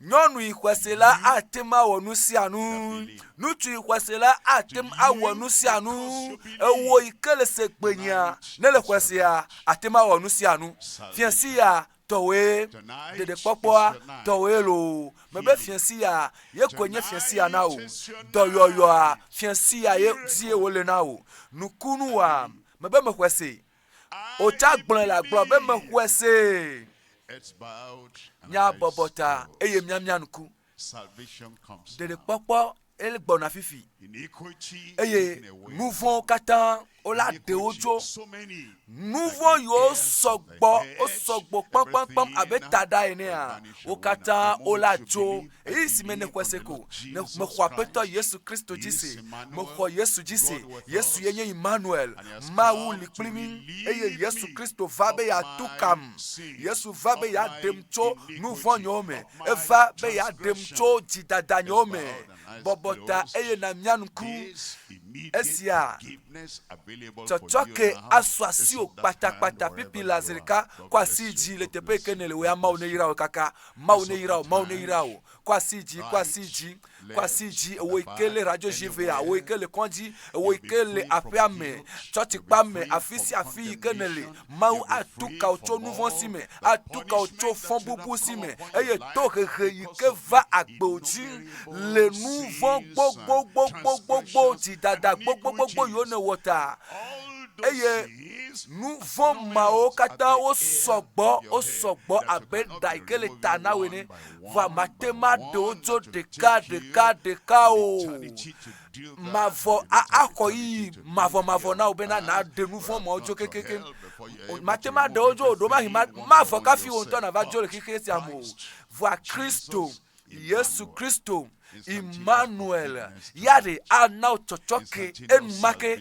Nyɔnu yi xɔe se la atem awɔ nu sia nu. Nutsu yi xɔe se la atem awɔ nu sia nu. Ewo yi ke le se gbenya ne le xɔe sea atem awɔ nu sia nu. Fiasi ya tɔwoe dedekpɔkpɔa tɔwoe lo. Mebe fiasi ya ye ko nye fiasi ya na o. Dɔyɔyɔa fiasi ya ye zie wo le na o. Nukunu wa mebe me xɔe se. O tsa gblɔ la gblɔ be me xɔe se. it's bowed and Nya eyes bɔbɔta closed. eye miamia nuku. Salvation comes now. Dedekpɔkpɔ ele gbɔna fifi. Iniquity Eye taken away. nu vɔ̃wo katã wola ɖe wo Iniquity, tso. so many. Nu vɔ̃ yiwo sɔgbɔ kpɔnkpɔnkpɔm abe tada enea wo katã wola tso. Eyi si me ne xɔ se ko ne mexɔ aƒetɔ Yesu Kristo dzi se. Mexɔ Yesu dzi se. Yesu ye nye Emmanuel. Mawu li kpli mi eye Yesu Kristo va be yeatu kam. Yesu va be yeaɖem tso nu vɔ̃ nyewo me. Eva be yeaɖem tso dzidada nyewo me. Bɔbɔta eye na mia nuku. This immediate Esia forgiveness available for you tsɔtsɔke now. asɔ This asi is o that time kpatakpata wherever pipi you la are. zirika God kɔ bless asi you. dzi le God teƒe bless ke ne you. le wòya God mawu bless ne you. yra o kaka mawu ne yra o mawu ne yra o kɔ asi dzi kɔ asi dzi kɔ asi dzi ewo yi ke le radio jivea ewo yi ke le kɔndzi ewo yi ke le aƒea me tsɔtsikpa me afi sia afi yi ke ne le mawu atu kawo tso nu vɔ̃ si me atu kawo tso fɔ̃ bubu si me eye to hehe yi ke va agbewo dzi le nu vɔ̃ gbogbogbogbogbogbo dzidada gbogbogbogbo yiwo ne wɔ ta. All Eye those sins, nu vɔ̃ mawo katã wo sɔgbɔ abe da yi ke le ta na woe ne va mate ma ɖewo dzo ɖeka o. Mavɔ axɔ yi mavɔ na wo bena na ɖe nu vɔ̃ mawo dzo kekeke. Mate ma ɖewo dzo o ɖo ma hi mavɔ kafi wo ŋutɔ nava dzo le xexe sia me o. Voa Kristo Yesu Kristo Emmanuel yade ana o tsɔtsɔke enumake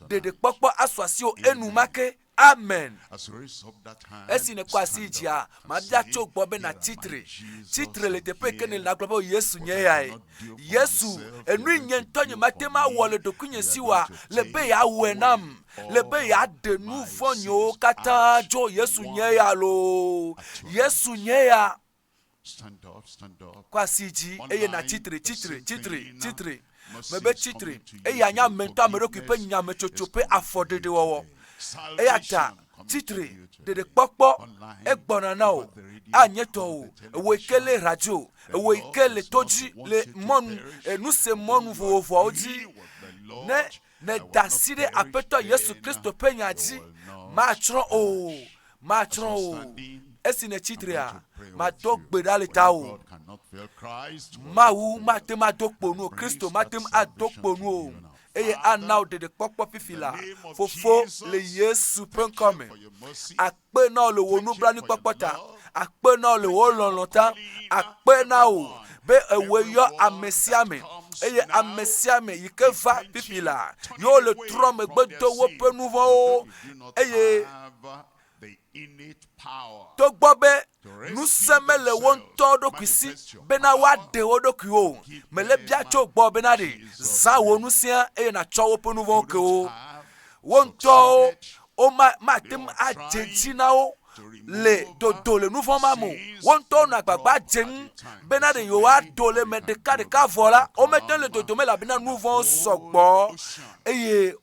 dedekpɔkpɔ asɔ asi o enumake amen. as you raise up that hand, Esi ne kɔ asi stand dzia up ma and bia say, tso gbɔ bena "Here am I, titre Jesus, titre le teƒe ke ne here, la gblɔ be Yesu what nye I yae cannot do for Yesu myself, enu you're nye going to ntɔ nye do mate for ma me, wɔ le ɖokuinye and si you're wa going to le take be yeawɔe nam le be yeaɖe nu my vɔ̃ nyewo sins katã out dzo Yesu nye one ya lo at one. Yesu nye ya. Stand up, stand up. Kɔ asi dzi eye na Online, titre the same thing. Mercy mebe is titre coming to you eye anya today. ame ŋutɔ ame ɖokui ƒe Forgiveness nyametsotso is ƒe coming afɔɖeɖe to you wɔwɔ today. eya ta Salvation titre coming to you today. dedekpɔkpɔ Online, egbɔna na over o the radio, anye tɔ over o the ewo yi ke le television. radio The ewo yi Lord ke le does to not dzi want le you to mɔnu perish. enu se When mɔnu you vovovoawo agree dzi with the Lord, ne I will da not si ɖe perish, aƒetɔ Yesu then Kristo ƒe nya you dzi will not matsrɔ̃ o perish. matsrɔ̃ As you're o standing, esi ne I'm going titrea to pray with mado you. gbe ɖa le For ta you, o God cannot fail. Christ will mawu not fail. mate ma do kponu o Kristo mate ma do kponu o eye ana o dedekpɔkpɔ fifi la fofo le Yesu ƒe ŋkɔ me akpe na o le wo nublanuikpɔkpɔ ta akpe na o le wo lɔlɔ̃ ta akpe na o be ewoe yɔ ame sia me eye ame sia me yi ke va fifi la yewo le trɔ megbe do woƒe nu vɔ̃wo eye togbɔ be nusẽ mele wo ŋutɔ ɖokui si bena woaɖe wo ɖokui o mele bia tso gbɔ bena ɖe zã wo nusia eye nàtsɔ woƒe nu vɔ̃wo ke wo wo ŋutɔwo wo mate ŋu adze dzi na wo le dodo le nu vɔ̃ ma me o wo ŋutɔwo nɔ agbagba dze ŋu bena ɖe yewoaɖo le me ɖeka vɔ la wo mete le dodo me elabena nu vɔ̃wo sɔgbɔ eye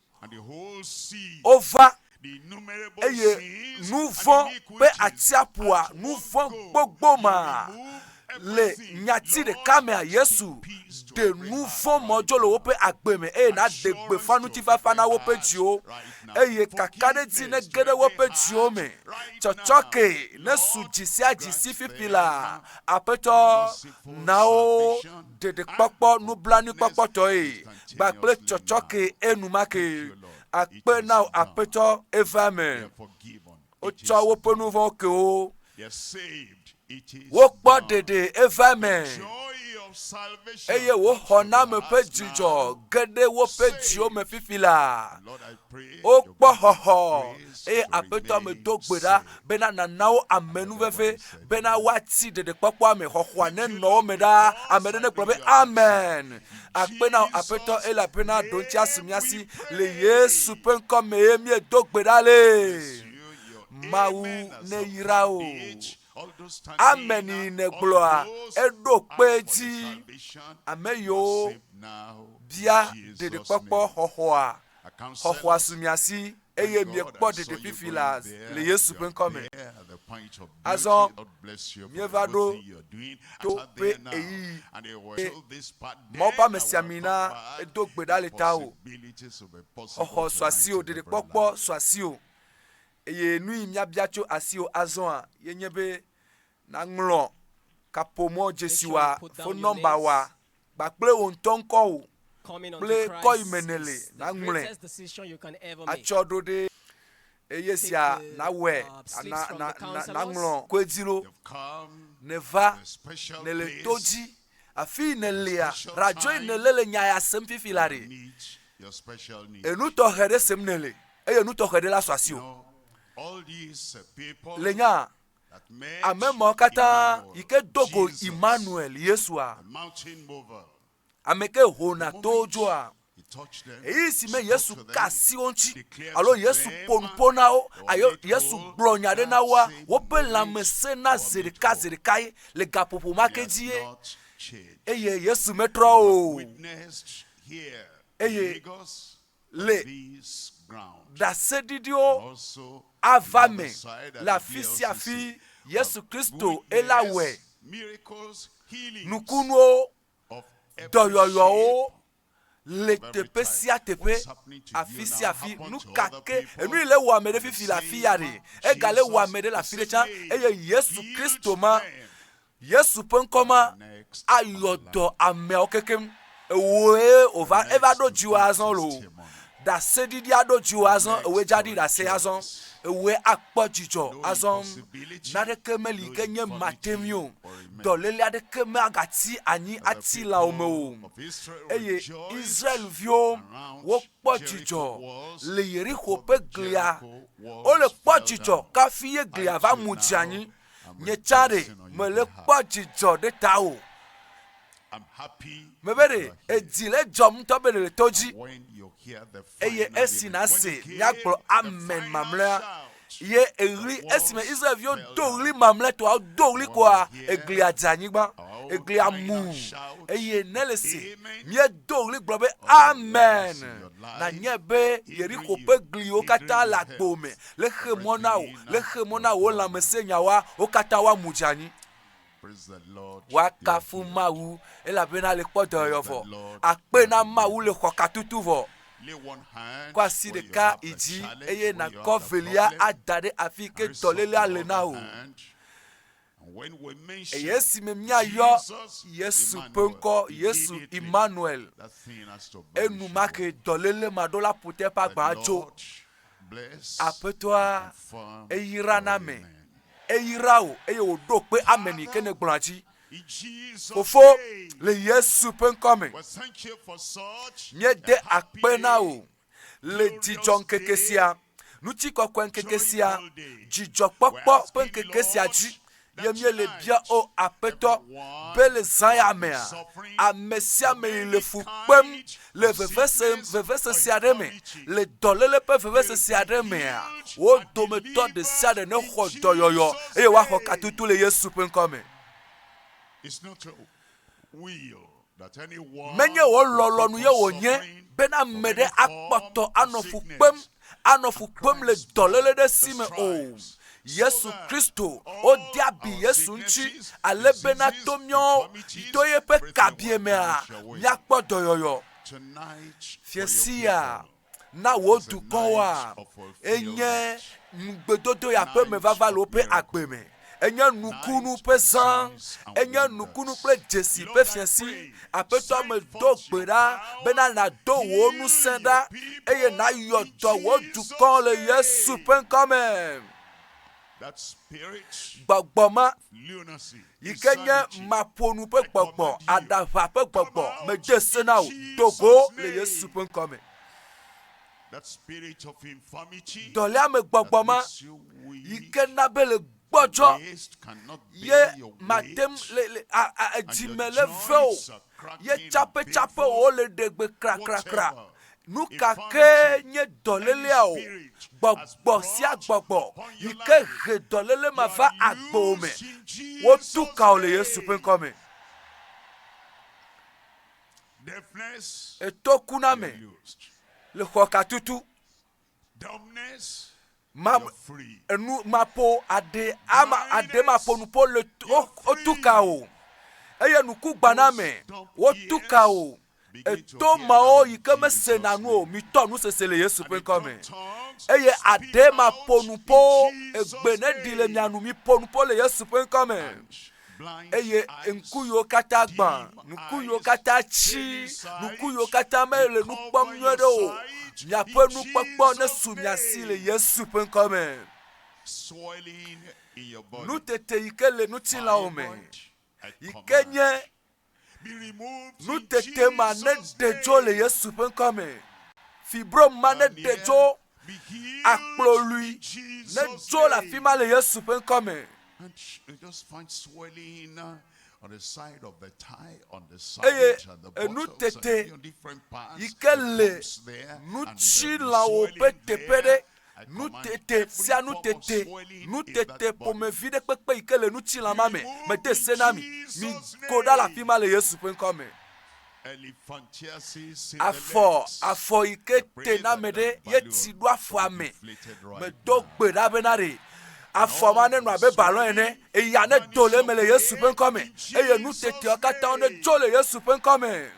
wova eye nu vɔ̃ ƒe atsiaƒua nu vɔ̃ gbogbo ma le nyati ɖeka mea Yesu de nu vɔ̃ mɔdzo le woƒe agbe me eye na de gbefa ŋutifafa na woƒe dziwo eye kakaɖedzi ne ge ɖe woƒe dziwo me tsɔtsɔke ne su dzi sia dzi si fifi la aƒetɔ nawo dedekpɔkpɔ nublanuikpɔkpɔ tɔe gbakple tsɔtsɔke enumake akpe na aƒetɔ eva me wotsɔ woƒe nu vɔ̃wo ke wo wokpɔ ɖeɖe eva me eye wo xɔna me ƒe dzidzɔ geɖe woƒe dziwo me fifi la. Wokpɔ xɔxɔ eye aƒetɔ me do gbe ɖa bena nanawo amenuveve bena woati ɖeɖekpɔkpɔa me xɔxɔa ne nɔ wo me ɖa. Ame ɖe ne gblɔ be amen. Akpe na aƒetɔ elabena ɖontsi asi miasi le Yesu ƒe ŋkɔ me ye miedo gbe ɖa le. Mawu ne yra o. Ameni ne gblɔa eɖo kpe dzi ame yiwo bia ɖeɖekpɔkpɔ xɔxɔa sumiasi eye miekpɔ ɖeɖe fifi la le Yesu ƒe ŋkɔ me. Azɔ mieva ɖo to ƒe eyi Mawu ƒe amesiamina edo gbe ɖa le tawò. Xɔxɔ sɔ asi o, ɖeɖekpɔkpɔ sɔ asi o. Eye nu yi miabia tso asi o azɔa yenye be naŋlɔ kaƒomɔ dzesiwa fo nɔmba wa kpakple wo ŋutɔ ŋkɔ wo kple kɔ yi me ne le naŋlɔe atsɔ ɖo ɖe eye sia nawɔe naŋlɔ koedzi ɖo ne va ne le to dzi afi ne lea radio yi ne le nya ya sem fifi la ɖe enu tɔxɛ ɖe sem ne le eye nu tɔxɛ ɖe la sɔ asi o. Le nya ame mawo katã yi ke dogo Emmanuel Yesua ame ke hona to dzoa eyi si me Yesu ka asi wo ŋuti alo Yesu ƒo na wo ayo Yesu gblɔ nya ɖe na woa woƒe lãmesẽ na zi ɖeka ye le gaƒoƒo ma ke dzi ye eye Yesu metrɔ o eye le ɖaseɖiɖiwo ava me le afi sia afi Yesu Kristo elawɔe nukunuwo dɔyɔyɔwo le teƒe sia teƒe afi sia afi nu kake enu yi le wɔ ame ɖe fifi le afi ya ɖe ega le wɔ ame ɖe le afi ɖe tsã eye Yesu Kristo ma Yesu ƒe ŋkɔ ma ayɔ dɔ ameawo kekem ewoe eva ɖo dziwo azɔ lo ɖaseɖiɖi aɖo dziwo azɔ ewoe dzaɖi ɖase azɔ ewoe akpɔ dzidzɔ azɔ naɖeke meli ke nye matemi o dɔléle aɖeke magati anyi ati lãwo me o eye Israelviwo wokpɔ dzidzɔ le Yeriko ƒe glia wole kpɔ dzidzɔ kafi ye glia va mu dzi anyi nye tsã ɖe mele kpɔ dzidzɔ ɖe ta o mebe ɖe edzi le dzɔm ŋutɔ be le to dzi eye esi na se miagblɔ amen mamlɛa ye eɣli esime Israelviwo do ɣli mamlɛ toa do ɣli koa eglia dze anyigba eglia mu eye ne le si miedo ɣli gblɔ be amen nanye be Yeriko ƒe gliwo katã le agbo me le xe mɔ na wo lãmesẽ nyawoa wo katã woamu dze anyi. Wakafu Mawu elabena le kpɔ dɔyɔvɔ akpe na Mawu le xɔ katutu vɔ kɔ asi ɖeka yi dzi eye nakɔ velia ada ɖe afi ke dɔlélia le na o eye esime miayɔ Yesu ƒe ŋkɔ Yesu Emmanuel enumake dɔléle maɖo la ƒote ƒe agba tso aƒetɔa eyra na me eyra o eye wòɖo kpe ameni ke ne gblɔa dzi fofo le Yesu ƒe ŋkɔ me míede akpe na o le dzidzɔ ŋkeke sia ŋutikɔkɔe ŋkeke sia dzidzɔkpɔkpɔ ƒe ŋkeke sia dzi ye míele bia o aƒetɔ be le zã ya mea ame sia ame yi le fu kpem le vevesese sia ɖe me le dɔléle ƒe vevesese aɖe mea wo dometɔ ɖe sia ɖe ne xɔ dɔyɔyɔ eye woaxɔ katutu le Yesu ƒe ŋkɔ me. Menye wo lɔlɔnu ye wònye bena ame ɖe akpɔtɔ anɔ fu kpem le dɔléle ɖe si me o. Yesu Kristo odi abi Yesu ŋuti ale bena to míawo to yeƒe kabie mea míakpɔ dɔyɔyɔ fiesia na wo dukɔwoa enye gbedodo ya ƒe me vava le woƒe agbe me enye nukunu ƒe zã enye nukunu kple dzesi ƒe fiesi aƒetɔ me do gbe ɖa bena nàdo wò ŋusẽ ɖa eye nàyɔ dɔ wò dukɔ le Yesu ƒe ŋkɔ me. That spirit, Gbogboma lunacy, ikenye insanity, maponu pe gbogbo adava pe gbogbo me desena o togo le Yesu pe nkome. that spirit of infirmity, Dolia me that gbogboma makes you weak, ikena be le gbojo waist cannot ye bear your matem weight, le and jimele your veo joints are cracking ye and chape painful. o le degbe kra kra kra Whatever nuka infirmity, ke nye dolele a o any spirit has gbogbo si brought agbogbo upon your ike life, he dolele ma you va are agbo me loosed in wo Jesus' tuka o le Yesu pe name. nkome. Deafness, Eto kuna me you're loosed. le hoka tutu Dumbness, ma you're free. enu mapo ade mapo nupo le o tuka o eye nuku gbana me wo tuka o eto ma o yike me se nanu o mi to nu sese le Yesu pe nkome. Eye ade mapo nupo egbe ne dile mianu mi po nupo le Yesu pe nkome. Eye nkuyo kata gban nukuyo kata chi nukuyo kata mele nukpom nyode o miape nukpokpo ne su miasi le Yesu pe nkome. Swelling in your body. Nu tete yike le nu ti la o me I yike command, nye be removed nu in tete ma ne Jesus' dejo le name. Yesu pe nkome. Fibro ma ne And here, dejo be healed akplo in lui Jesus' ne jo la name. fi ma le Yesu pe nkome. And you just find swelling on the side of the thigh, on the side, Eye, and the enu buttocks, and tete, on different parts. yike The le bumps there, nu and chi the la o swelling pe there. tepede I nu command tete every sia nu form of tete swelling nu in tete that po body. me vide pepe yike le nu chi la ma me me te se na mi Jesus' koda la name. fi ma le Yesu pe nkome. Elephantiasis in the legs. Afo ike te na me de ye ti do afo ame me do gbe da be na re afo ma ne no abe balon ene eya ne dole me le Yesu pe nkome eye nu tete okata one jo le Yesu pe nkome.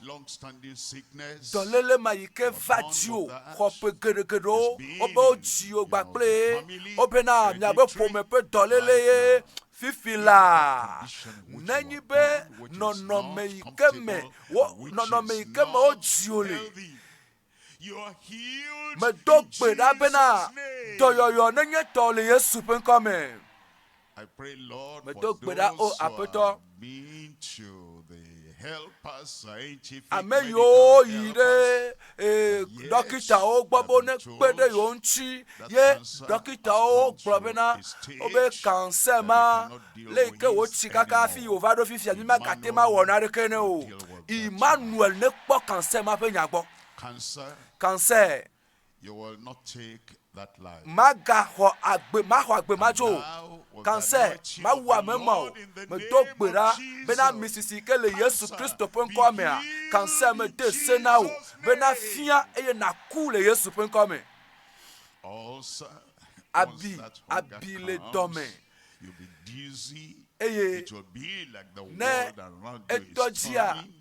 Long-standing sickness. Dolele ma yike vadio hope geregedo obe oji ogba ple obe na mi abe po me pe dolele ye fifila nanyi be nono me yike me oji ole You are healed me do in gbe da be na Jesus' name. doyoyo nenye to le Yesu pe nkome. I pray, Lord, Me for do those gbe da o who apeto have been to the helpers, scientific, ame medical yo helpers. yire dókítà o gbọ́bọ́ ne gbede yo ŋtsi ye dókítà o gblɔ bena o be cancer ma le ke wo tsi kaka fi o va ɖo fifia mi ma gate ma wɔ na ɖeke ne o Emmanuel ne kpɔ cancer ma ƒe nya gbɔ. Cancer You will not take that life. maxɔ agbe ma dzo cancer ma wu ame ma o me do gbe ɖa bena misisi ke le Yesu Kristo ƒe ŋkɔ mea cancer me de se na o bena fia eye naku le Yesu ƒe ŋkɔ me. Also, Abi le dɔme you'll be dizzy. eye It will be like the ne world around you is etɔdzia turning,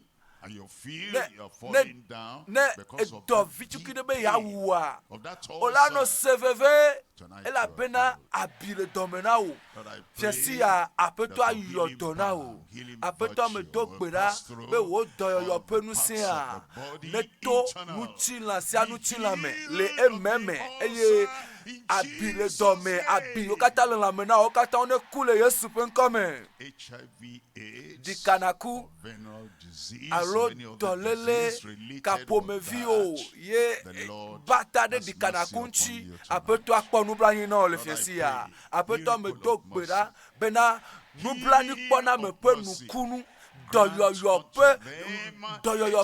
and you feel ne you're falling down ne because of edɔ that vituki deep ne be ya pain wua of that olano ulcer. se veve Tonight elabena you are healed. abi le dɔme na o Lord, I pray fiasi ya aƒetɔ that your ayɔ healing dɔ na power, o healing aƒetɔ me virtue do will gbe pass ɖa through be wo dɔyɔyɔ all ƒe the ŋusẽ parts a of the body ne to internal. ŋutilã sia ŋutilã me le Be healed eme of me the eye ulcer in abi le Jesus' dɔme abi name. wo katã le lãme na wo katã wo ne ku le Yesu ƒe ŋkɔ me. HIV, AIDS, Dikanaku venereal disease, alo or any other dɔlele disease related kapomevi with o that. ye The Lord bata ɖe has dikanaku mercy ŋtsi upon you tonight. aƒetɔ akpɔ nublanui na wo le Lord, I fiasi ya pray, aƒetɔ me miracle do of gbe mercy. ɖa bena nublanuikpɔna me ƒe nukunu dɔyɔyɔ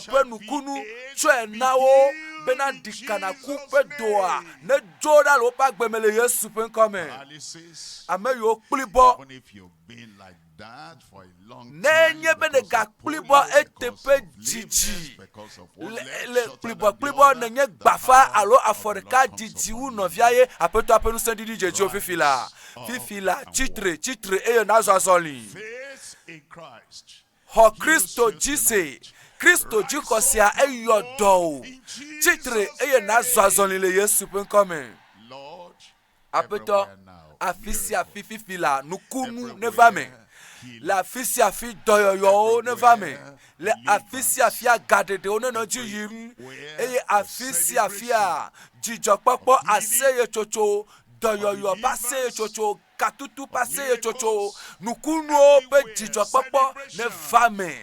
ƒe nukunu tsɔe na wo bena dikanaku ƒe doa ne dzo ɖa le woƒe agbe me le Yesu ƒe ŋkɔ me. Paralysis, Ame yiwo kpli bɔ even if you've been like that for a long ne time, nye be ne because of gakpli polio, bɔ because eteƒe of dzidzi lameness, because of one leg le shorter than kplibɔ the kplibɔ other, ne nye the gbafa power alo of afɔ the ɖeka Lord comes didi upon wu you. nɔvia ye aƒetɔ ƒe ŋusẽɖiɖi dze tso fifi la fifi la tsitre eye nazɔ azɔli Faith in Christ. xɔ Kristo dzi se Kristo dzi xɔ sia eyɔ dɔ o tsitre eye nazɔ azɔli le Yesu ƒe ŋkɔ me. Lord, Aƒetɔ everywhere now, afi sia afi miracle. fifi la nukunu Everywhere, neva me healing. le afi sia afi dɔyɔyɔwo neva me le afi sia afi agaɖeɖewo nenɔ dzi yim eye afi sia afi a dzidzɔkpɔkpɔ aseyetsotso dɔyɔyɔ pase tsotso katutu pase tsotso nukunuwo ƒe dzidzɔkpɔkpɔ ne va me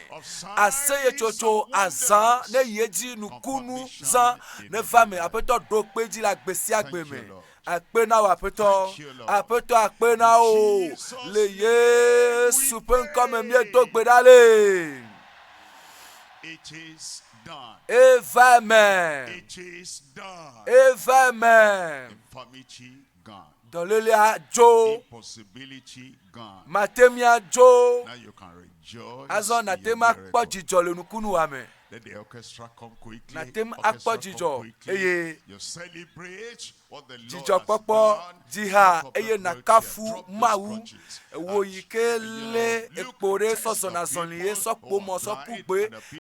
aseye tsotso azã ne yedzi nukunu zã ne va me aƒetɔ ɖo kpe dzi le agbe sia agbe me akpe na wo aƒetɔ akpe na wo le Yesu ƒe ŋkɔme míedo gbe ɖa le. It is done. Eva me. It is done. Eva me. Infirmity gone. Dɔlélia dzo. Impossibility gone. Matemia dzo. Now you can rejoice. Azɔ in your natema kpɔ miracle. dzidzɔ le nukunu wa me. Let the orchestra come quickly. Natem Orchestra akpɔ come dzidzɔ quickly. eye You celebrate what the Lord has dzidzɔkpɔkpɔ done. dziha Drop your eye crutches, nakafu drop those Mawu crutches. wo yi ke And, lé look, ekpo ɖe test the sɔzɔna zɔli ye people sɔkpomɔ who are blind sɔkugbe and the